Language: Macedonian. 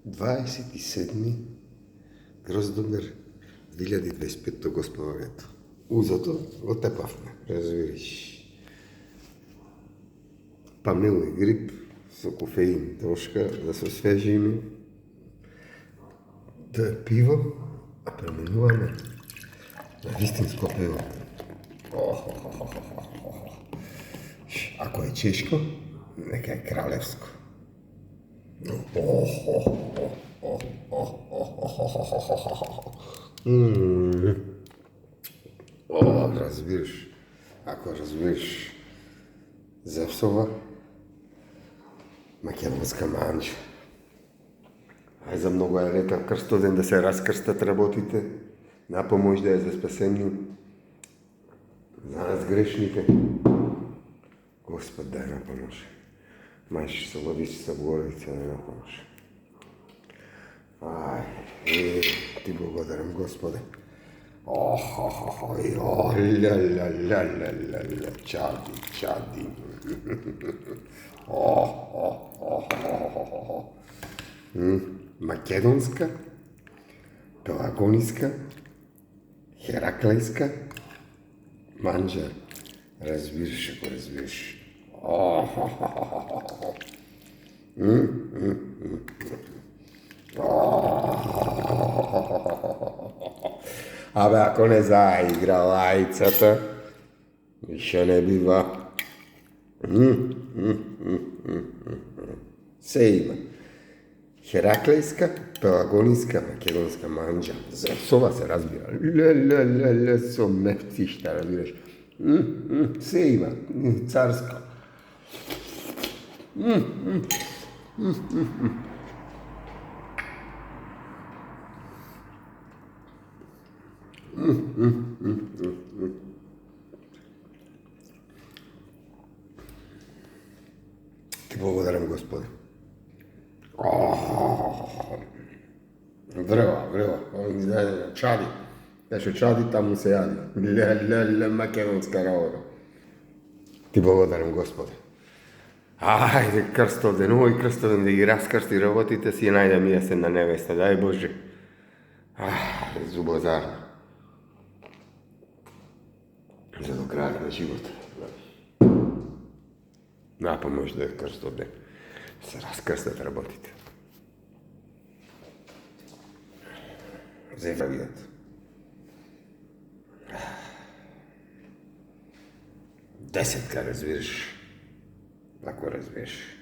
27. Гроздомер 2025 Господарето. Узото го тепавме, разбираш. Памил и грип со кофеин трошка да се освежиме. Да е пиво, а пременуваме на вистинско пиво. Ако е чешко, нека е кралевско. Разбираш, ако разбираш Зевсова македонска манџа. Ај за многу е летав крстоден да се раскрстат работите, на помош да е за спасение за нас грешните. Господ да е на помош. Мајш се водиш се Богородица да е на помош. Ти благодарам, Господе. Чади. Македонска, пелагониска, хераклејска манџа. Разбираш, ако разбираш. Абе, ако не заигра лајцата, више не бива. Се има. Хераклејска, пелагониска, македонска манџа. Зевсова се разбира. Ле, со мефтишта, разбираш. Се има. Царско. Ти благодарам, Господи. Врва, чади. Нешто чади, таму се јади. Ле, македонска работа. Ти благодарам, Господи. Ајде, крстовден, овој крстовден да ги раскрсти работите си, најде ми јесен на невеста, дај Боже. Зубозарно. За до крајот на живота. Напомош да е крстовден. Се раскрстат работите. Зевавијат. Десетка, разбираш. Ако разбираш.